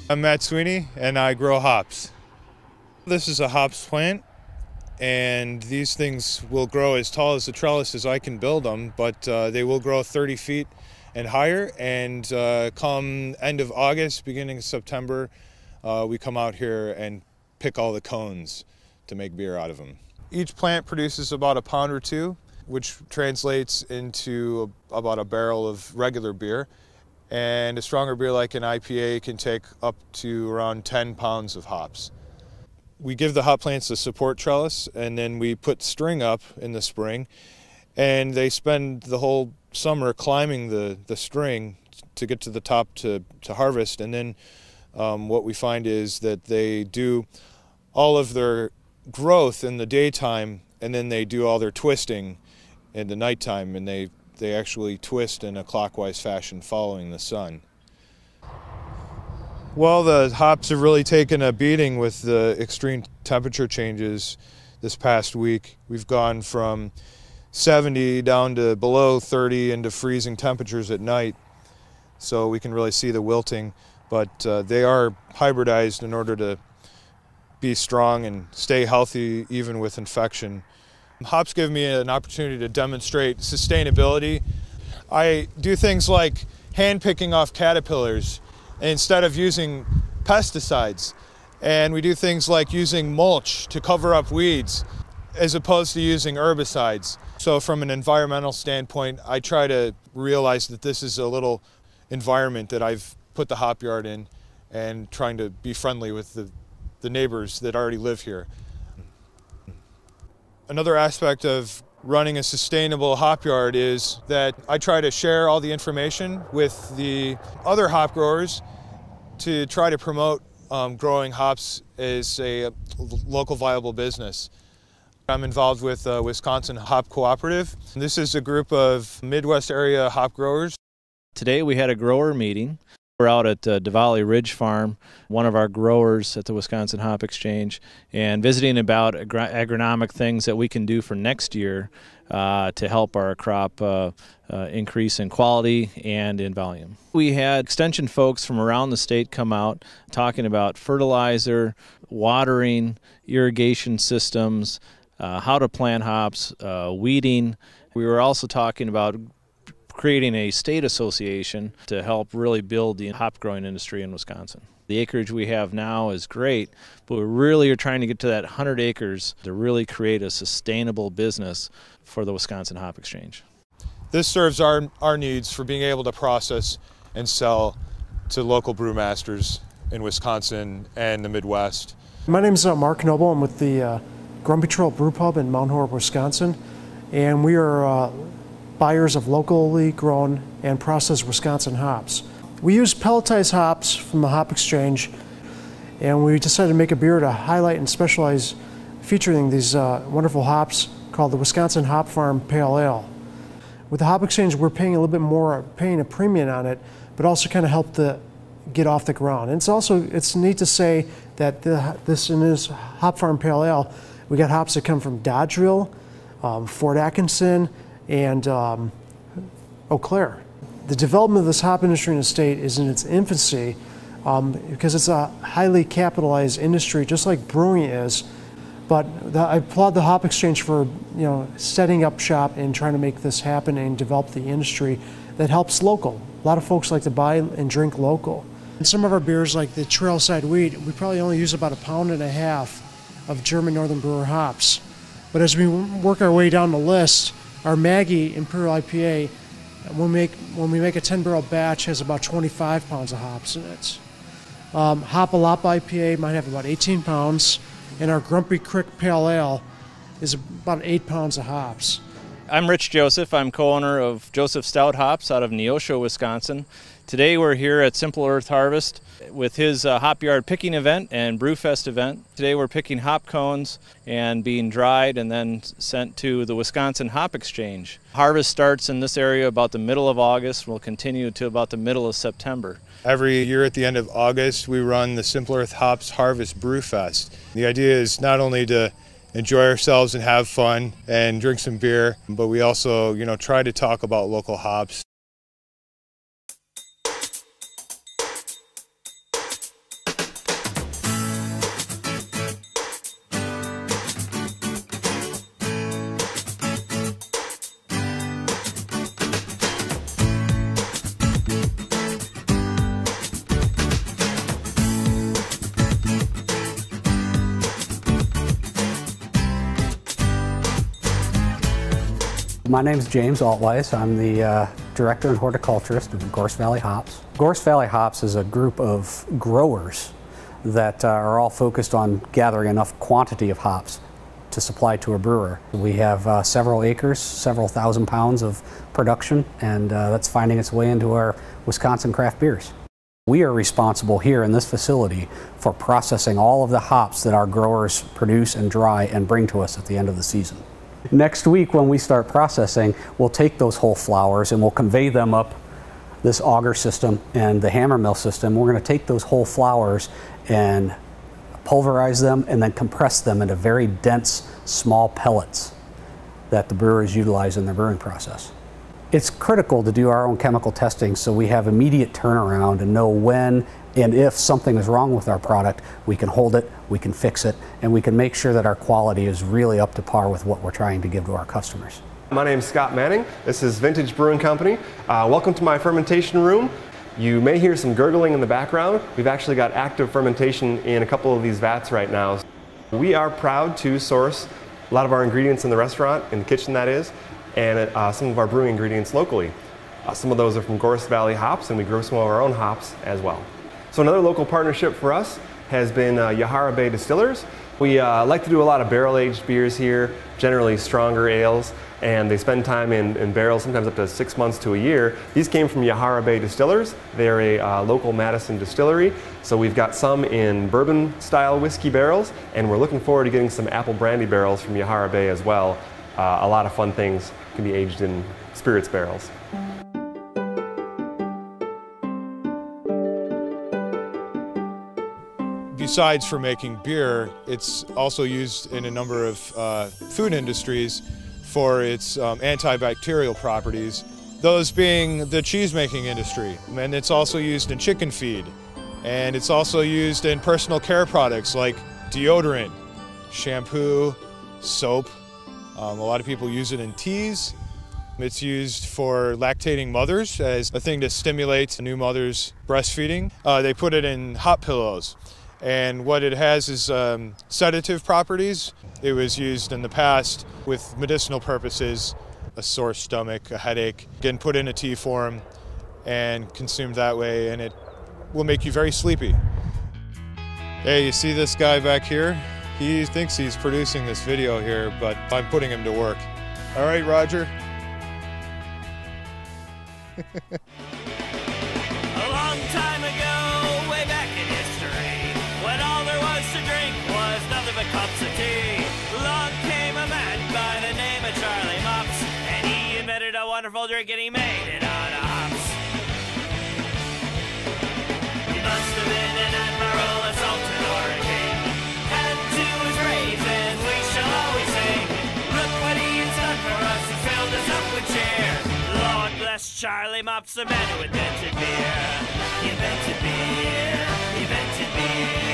I'm Matt Sweeney and I grow hops. This is a hops plant, and these things will grow as tall as the trellis as I can build them, but they will grow 30 feet and higher, and come end of August, beginning of September, we come out here and pick all the cones to make beer out of them. Each plant produces about a pound or two, which translates into about a barrel of regular beer. And a stronger beer like an IPA can take up to around 10 pounds of hops. We give the hop plants a support trellis, and then we put string up in the spring, and they spend the whole summer climbing the string to get to the top to harvest. And then what we find is that they do all of their growth in the daytime, and then they do all their twisting in the nighttime, and they actually twist in a clockwise fashion following the sun. Well, the hops have really taken a beating with the extreme temperature changes this past week. We've gone from 70 down to below 30 into freezing temperatures at night, so we can really see the wilting, but they are hybridized in order to be strong and stay healthy even with infection. Hops give me an opportunity to demonstrate sustainability. I do things like hand picking off caterpillars instead of using pesticides. And we do things like using mulch to cover up weeds as opposed to using herbicides. So from an environmental standpoint, I try to realize that this is a little environment that I've put the hop yard in, and trying to be friendly with the neighbors that already live here. Another aspect of running a sustainable hop yard is that I try to share all the information with the other hop growers to try to promote growing hops as a local viable business. I'm involved with Wisconsin Hop Cooperative. This is a group of Midwest area hop growers. Today we had a grower meeting. We're out at Diwali Ridge Farm, one of our growers at the Wisconsin Hop Exchange, and visiting about agronomic things that we can do for next year to help our crop increase in quality and in volume. We had extension folks from around the state come out talking about fertilizer, watering, irrigation systems, how to plant hops, weeding. We were also talking about creating a state association to help really build the hop growing industry in Wisconsin. The acreage we have now is great, but we really are trying to get to that 100 acres to really create a sustainable business for the Wisconsin Hop Exchange. This serves our needs for being able to process and sell to local brewmasters in Wisconsin and the Midwest. My name is Mark Noble. I'm with the Grumpy Trail Brew Pub in Mount Horeb, Wisconsin, and we are buyers of locally grown and processed Wisconsin hops. We use pelletized hops from the Hop Exchange, and we decided to make a beer to highlight and specialize featuring these wonderful hops called the Wisconsin Hop Farm Pale Ale. With the Hop Exchange, we're paying a little bit more, paying a premium on it, but also kind of help to get off the ground. And it's neat to say that in this Hop Farm Pale Ale, we got hops that come from Dodgeville, Fort Atkinson, and Eau Claire. The development of this hop industry in the state is in its infancy because it's a highly capitalized industry, just like brewing is. But I applaud the Hop Exchange for setting up shop and trying to make this happen and develop the industry that helps local. A lot of folks like to buy and drink local. In some of our beers, like the Trailside Wheat, we probably only use about 1.5 pounds of German Northern Brewer hops. But as we work our way down the list, our Maggie Imperial IPA, when we make a 10-barrel batch, has about 25 pounds of hops in it. Hopalapa IPA might have about 18 pounds, and our Grumpy Creek Pale Ale is about 8 pounds of hops. I'm Rich Joseph. I'm co-owner of Joseph Stout Hops out of Neosho, Wisconsin. Today we're here at Simple Earth Harvest with his hop yard picking event and Brewfest event. Today we're picking hop cones and being dried and then sent to the Wisconsin Hop Exchange. Harvest starts in this area about the middle of August and will continue to about the middle of September. Every year at the end of August we run the Simple Earth Hops Harvest Brewfest. The idea is not only to enjoy ourselves and have fun and drink some beer, but we also, try to talk about local hops. My name is James Altweiss. I'm the Director and Horticulturist of Gorse Valley Hops. Gorse Valley Hops is a group of growers that are all focused on gathering enough quantity of hops to supply to a brewer. We have several acres, several thousand pounds of production, and that's finding its way into our Wisconsin craft beers. We are responsible here in this facility for processing all of the hops that our growers produce and dry and bring to us at the end of the season. Next week when we start processing, we'll take those whole flowers and we'll convey them up this auger system and the hammer mill system. We're going to take those whole flowers and pulverize them and then compress them into very dense, small pellets that the brewers utilize in their brewing process. It's critical to do our own chemical testing so we have immediate turnaround and know when and if something is wrong with our product, we can hold it, we can fix it, and we can make sure that our quality is really up to par with what we're trying to give to our customers. My name is Scott Manning. This is Vintage Brewing Company. Welcome to my fermentation room. You may hear some gurgling in the background. We've actually got active fermentation in a couple of these vats right now. We are proud to source a lot of our ingredients in the restaurant, in the kitchen that is, and some of our brewing ingredients locally. Some of those are from Gorse Valley hops, and we grow some of our own hops as well. So another local partnership for us has been Yahara Bay Distillers. We like to do a lot of barrel-aged beers here, generally stronger ales, and they spend time in barrels, sometimes up to 6 months to a year. These came from Yahara Bay Distillers. They're a local Madison distillery, so we've got some in bourbon-style whiskey barrels, and we're looking forward to getting some apple brandy barrels from Yahara Bay as well. A lot of fun things can be aged in spirits barrels. Besides for making beer, it's also used in a number of food industries for its antibacterial properties, those being the cheese-making industry. And it's also used in chicken feed. And it's also used in personal care products like deodorant, shampoo, soap. A lot of people use it in teas. It's used for lactating mothers as a thing to stimulate a new mother's breastfeeding. They put it in hot pillows. And what it has is sedative properties. It was used in the past with medicinal purposes, a sore stomach, a headache, again put in a tea form and consumed that way, and it will make you very sleepy. Hey, you see this guy back here? He thinks he's producing this video here, but I'm putting him to work. All right, Roger. A long time ago, way back in history, when all there was to drink was nothing but cups of tea, along came a man by the name of Charlie Mops, and he invented a wonderful drink and he made it out of hops. He must have been an admiral or sultan or a king, and to his raven we shall always sing. Look what he has done for us, he filled us up with cheer. Lord bless Charlie Mops, the man who invented beer. He invented beer, he invented beer.